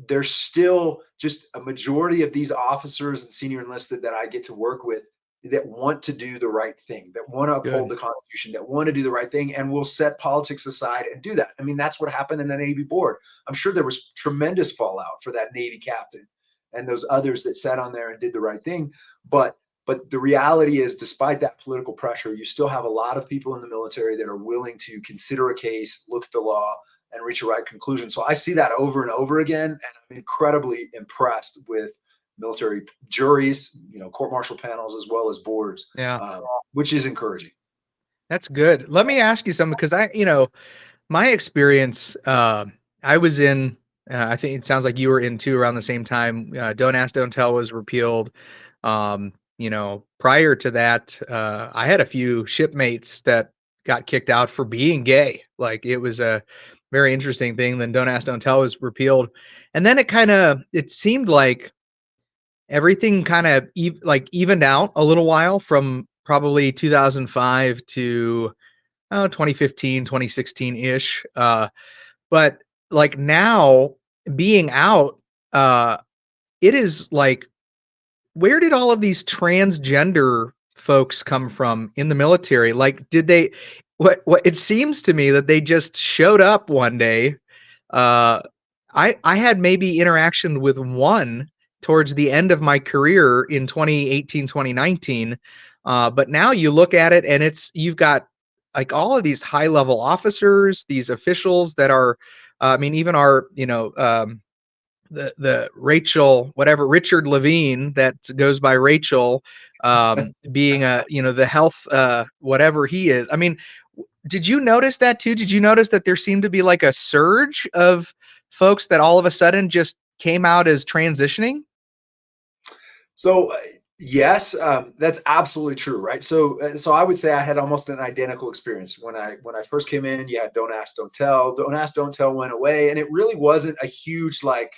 There's still just a majority of these officers and senior enlisted that I get to work with that want to do the right thing, that want to uphold Good. the Constitution, that want to do the right thing, and will set politics aside and do that. I mean, that's what happened in the Navy board. I'm sure there was tremendous fallout for that Navy captain and those others that sat on there and did the right thing. But the reality is, despite that political pressure, you still have a lot of people in the military that are willing to consider a case, look at the law, and reach a right conclusion. So I see that over and over again, and I'm incredibly impressed with military juries, court martial panels, as well as boards, Yeah. which is encouraging. That's good. Let me ask you something because my experience, I was in, I think it sounds like you were in too around the same time. Don't Ask, Don't Tell was repealed. Prior to that, I had a few shipmates that got kicked out for being gay. Like it was a very interesting thing. Then Don't Ask, Don't Tell was repealed, and then it seemed like everything kind of evened out a little while from probably 2005 to 2015, 2016 ish. But like now being out, it is like, where did all of these transgender folks come from in the military? Like, did they, what it seems to me that they just showed up one day. uh I had maybe interaction with one towards the end of my career in 2018, 2019. But now you look at it and you've got like all of these high level officers, these officials that are, I mean, even our, the Rachel, whatever, Richard Levine that goes by Rachel, being a, the health, whatever he is. I mean, did you notice that too? Did you notice that there seemed to be like a surge of folks that all of a sudden just came out as transitioning? So yes, that's absolutely true, right? So I would say I had almost an identical experience when I first came in. You had Don't Ask, Don't Tell. Don't Ask, Don't Tell went away, and it really wasn't a huge like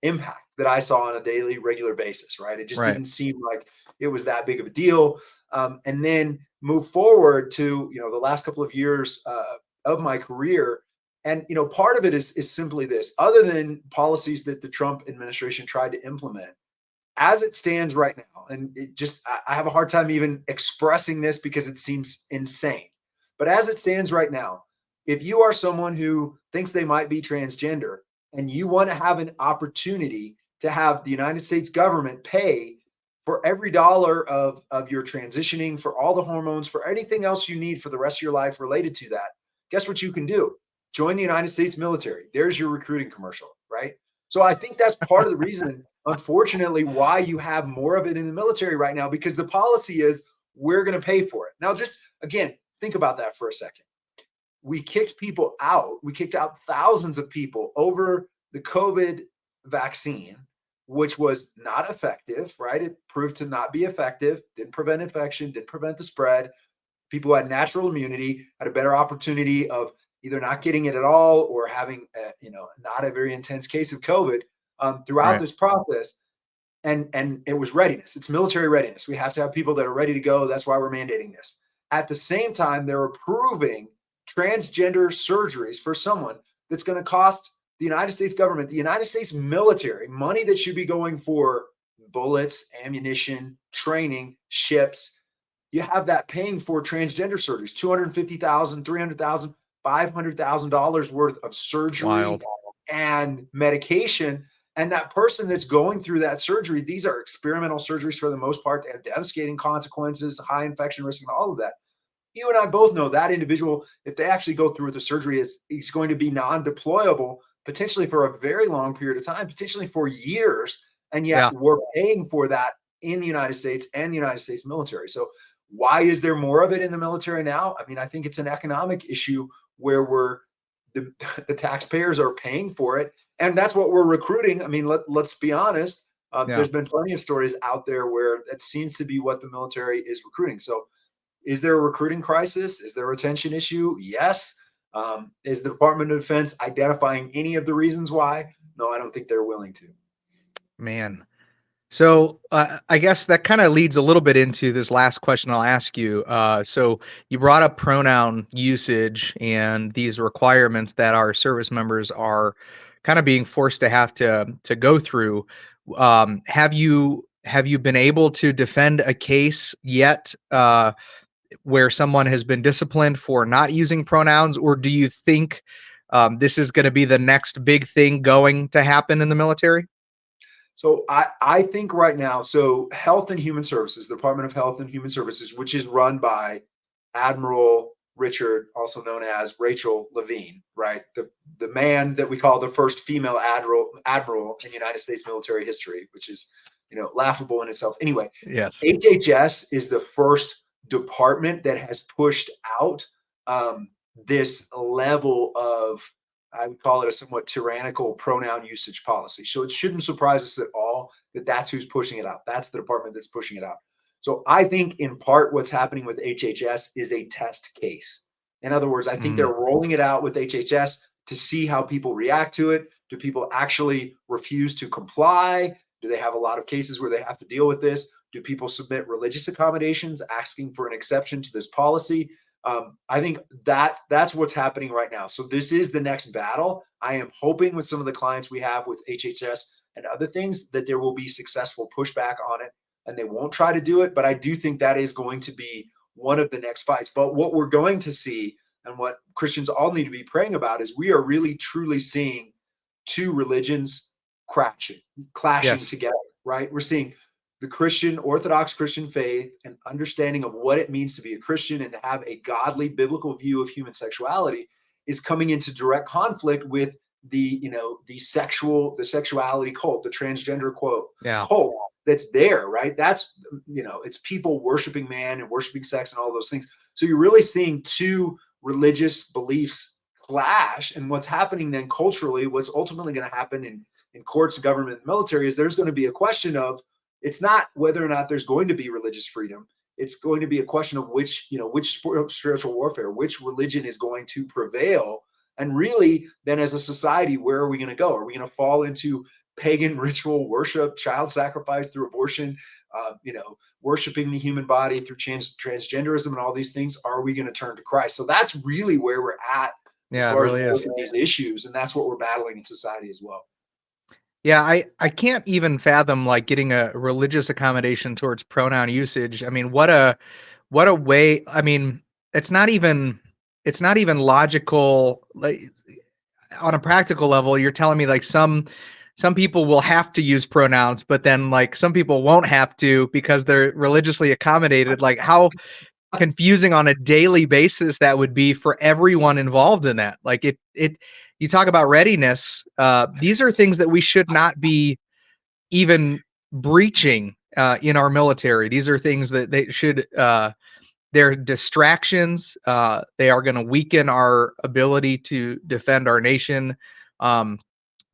impact that I saw on a daily, regular basis, right? It just Right. didn't seem like it was that big of a deal. And then move forward to the last couple of years of my career, and part of it is simply this: other than policies that the Trump administration tried to implement, as it stands right now, and I have a hard time even expressing this because it seems insane. But as it stands right now, if you are someone who thinks they might be transgender and you want to have an opportunity to have the United States government pay for every dollar of your transitioning, for all the hormones, for anything else you need for the rest of your life related to that, guess what you can do? Join the United States military. There's your recruiting commercial, right? So I think that's part of the reason, unfortunately, why you have more of it in the military right now, because the policy is we're going to pay for it. Now, just again, think about that for a second. We kicked people out. We kicked out thousands of people over the COVID vaccine, which was not effective, right? It proved to not be effective, didn't prevent infection, didn't prevent the spread. People who had natural immunity had a better opportunity of either not getting it at all or having not a very intense case of COVID throughout Right. this process. And it was readiness. It's military readiness. We have to have people that are ready to go. That's why we're mandating this. At the same time, they're approving transgender surgeries for someone that's going to cost the United States government, the United States military, money that should be going for bullets, ammunition, training, ships. You have that paying for transgender surgeries, $250,000, $300,000, $500,000 worth of surgery Wild. and medication. And that person that's going through that surgery, these are experimental surgeries for the most part. They have devastating consequences, high infection risk, and all of that. You and I both know that individual, if they actually go through with the surgery, is going to be non-deployable potentially for a very long period of time, potentially for years. And yet Yeah. we're paying for that in the United States and the United States military. So why is there more of it in the military now? I mean, I think it's an economic issue where the, the taxpayers are paying for it, and that's what we're recruiting. I mean, let's be honest. Yeah. There's been plenty of stories out there where that seems to be what the military is recruiting. So is there a recruiting crisis? Is there a retention issue? Yes. Is the Department of Defense identifying any of the reasons why? No, I don't think they're willing to. Man. So I guess that kind of leads a little bit into this last question I'll ask you. So you brought up pronoun usage and these requirements that our service members are kind of being forced to have to go through. Have you been able to defend a case yet, where someone has been disciplined for not using pronouns, or do you think this is going to be the next big thing going to happen in the military? So I think right now, so Health and Human Services, the Department of Health and Human Services, which is run by Admiral Richard, also known as Rachel Levine, right? The man that we call the first female admiral in United States military history, which is laughable in itself. Anyway, Yes. HHS is the first department that has pushed out this level of, I would call it, a somewhat tyrannical pronoun usage policy. So it shouldn't surprise us at all that that's who's pushing it out. That's the department that's pushing it out. So I think in part what's happening with HHS is a test case. In other words, I think they're Mm, rolling it out with HHS to see how people react to it. Do people actually refuse to comply? Do they have a lot of cases where they have to deal with this? Do people submit religious accommodations asking for an exception to this policy? I think that's what's happening right now. So this is the next battle. I am hoping with some of the clients we have with HHS and other things that there will be successful pushback on it and they won't try to do it. But I do think that is going to be one of the next fights. But what we're going to see and what Christians all need to be praying about is we are really truly seeing two religions clashing yes. together, right? We're seeing the Christian, Orthodox Christian faith and understanding of what it means to be a Christian and to have a godly biblical view of human sexuality is coming into direct conflict with the sexuality cult, the transgender Yeah. cult that's there, right? That's it's people worshiping man and worshiping sex and all those things. So you're really seeing two religious beliefs clash. And what's happening then culturally, what's ultimately going to happen in courts, government, and military is there's going to be a question of it's not whether or not there's going to be religious freedom. It's going to be a question of which spiritual warfare, which religion is going to prevail. And really, then as a society, where are we going to go? Are we going to fall into pagan ritual worship, child sacrifice through abortion, worshiping the human body through transgenderism and all these things? Are we going to turn to Christ? So that's really where we're at as Yeah, it far as really we look is. at these issues. And that's what we're battling in society as well. Yeah, I can't even fathom like getting a religious accommodation towards pronoun usage. I mean, what a way. I mean, it's not even it's not even logical. Like on a practical level, you're telling me like some people will have to use pronouns, but then like some people won't have to because they're religiously accommodated. Like how confusing on a daily basis that would be for everyone involved in that. Like it you talk about readiness. These are things that we should not be even breaching in our military. These are things that they should they're distractions. They are going to weaken our ability to defend our nation. Um,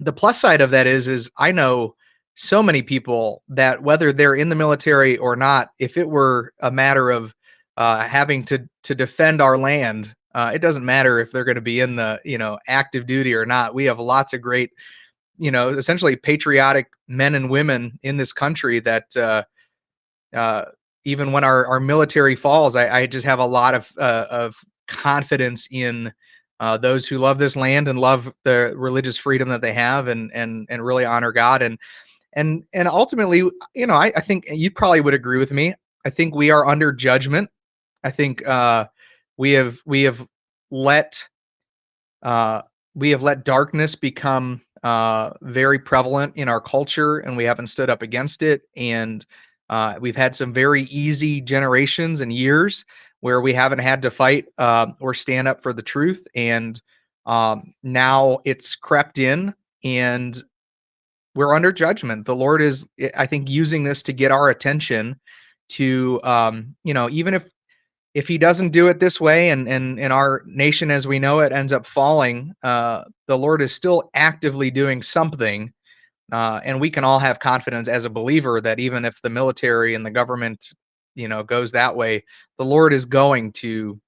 the plus side of that is I know so many people that whether they're in the military or not, if it were a matter of having to defend our land, it doesn't matter if they're going to be in the active duty or not. We have lots of great essentially patriotic men and women in this country that uh, even when our military falls, I just have a lot of confidence in those who love this land and love the religious freedom that they have, and really honor God, and ultimately, I think you probably would agree with me. I think we are under judgment. I think we have let uh, we have let darkness become very prevalent in our culture, and we haven't stood up against it. And we've had some very easy generations and years where we haven't had to fight or stand up for the truth. And now it's crept in, and we're under judgment. The Lord is, I think, using this to get our attention. To even if he doesn't do it this way and our nation as we know it ends up falling, the Lord is still actively doing something. And we can all have confidence as a believer that even if the military and the government, goes that way, the Lord is going to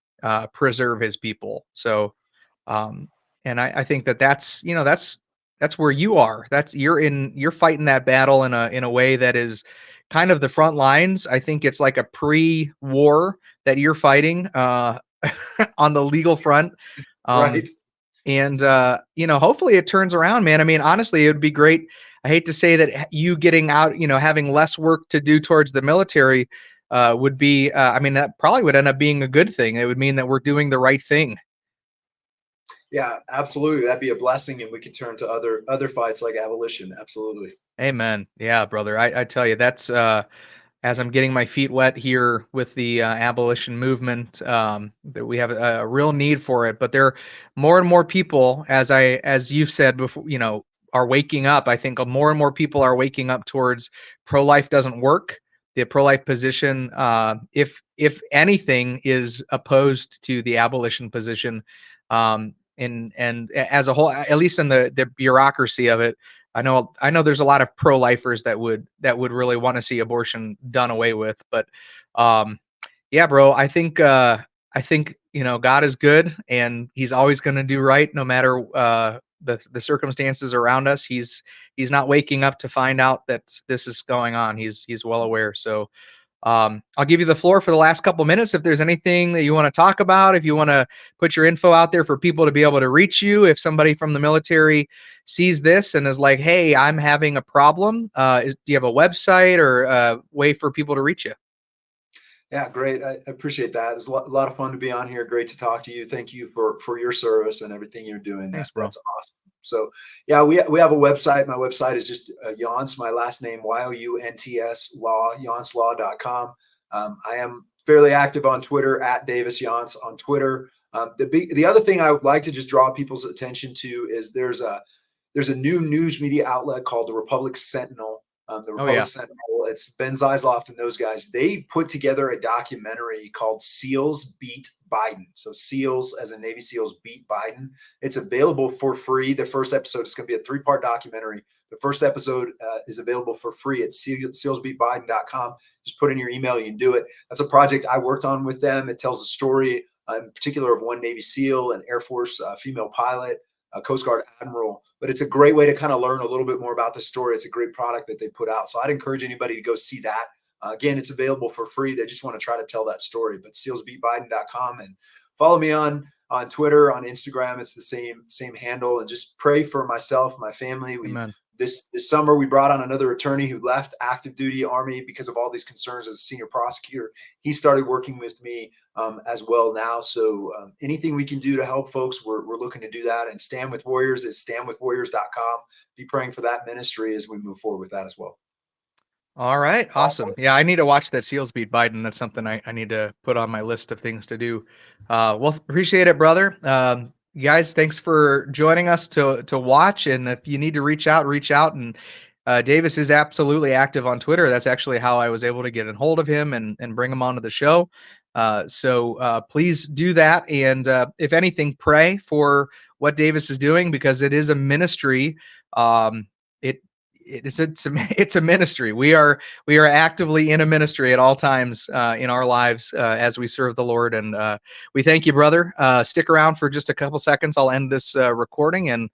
preserve his people. So, um, and I think that's where you are. You're fighting that battle in a way that is kind of the front lines. I think it's like a pre-war that you're fighting on the legal front. Um, Right. and hopefully it turns around, man. I mean, honestly, it would be great. I hate to say that you getting out, having less work to do towards the military would be. I mean, that probably would end up being a good thing. It would mean that we're doing the right thing. Yeah, absolutely. That'd be a blessing, and we could turn to other fights like abolition. Absolutely. Amen. Yeah, brother. I tell you, that's as I'm getting my feet wet here with the abolition movement, that we have a real need for it. But there are more and more people, as you've said before, are waking up. I think more and more people are waking up towards pro-life doesn't work. The pro-life position, if anything, is opposed to the abolition position, and as a whole, at least in the bureaucracy of it. I know there's a lot of pro-lifers that would really want to see abortion done away with, but um, yeah, bro, I think God is good, and He's always going to do right, no matter the circumstances around us. He's not waking up to find out that this is going on. He's well aware. So I'll give you the floor for the last couple minutes. If there's anything that you want to talk about, if you want to put your info out there for people to be able to reach you, if somebody from the military sees this and is like, "Hey, I'm having a problem," do you have a website or a way for people to reach you? Yeah, great. I appreciate that. It's a lot of fun to be on here. Great to talk to you. Thank you for your service and everything you're doing. Thanks, bro. That's awesome. So yeah, we have a website. My website is just Younts, my last name, Younts law, younts.law.com. I am fairly active on Twitter at Davis Younts on Twitter. The other thing I would like to just draw people's attention to is there's a new news media outlet called the Republic Sentinel. The Oh Republic yeah, Sentinel, it's Ben Zeisloft and those guys. They put together a documentary called SEALs Beat Biden. So SEALs, as in Navy SEALs, beat Biden. It's available for free. The first episode is going to be a 3-part documentary. The first episode is available for free at sealsbeatbiden.com. Just put in your email, you can do it. That's a project I worked on with them. It tells the story in particular of one Navy SEAL, an Air Force female pilot, a Coast Guard admiral, but it's a great way to kind of learn a little bit more about the story. It's a great product that they put out. So I'd encourage anybody to go see that. Again, it's available for free. They just want to try to tell that story, but sealsbeatbiden.com, and follow me on Twitter, on Instagram. It's the same handle, and just pray for myself, my family. amen. This summer we brought on another attorney who left active duty Army because of all these concerns as a senior prosecutor. He started working with me as well now. So anything we can do to help folks, we're looking to do that. And Stand With Warriors is standwithwarriors.com. Be praying for that ministry as we move forward with that as well. All right, awesome. Yeah, I need to watch that Seals beat Biden. That's something I need to put on my list of things to do. Well, appreciate it, brother. You guys, thanks for joining us to watch. And if you need to reach out, reach out. And Davis is absolutely active on Twitter. That's actually how I was able to get in hold of him and bring him onto the show. So please do that. And if anything, pray for what Davis is doing, because it is a ministry. It it's a ministry. We are actively in a ministry at all times in our lives as we serve the Lord. And we thank you, brother. Stick around for just a couple seconds. I'll end this recording, and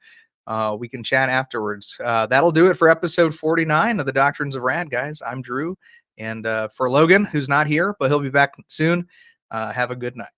we can chat afterwards. That'll do it for episode 49 of the Doctrines of Rad, guys. I'm Drew, and for Logan, who's not here, but he'll be back soon. Have a good night.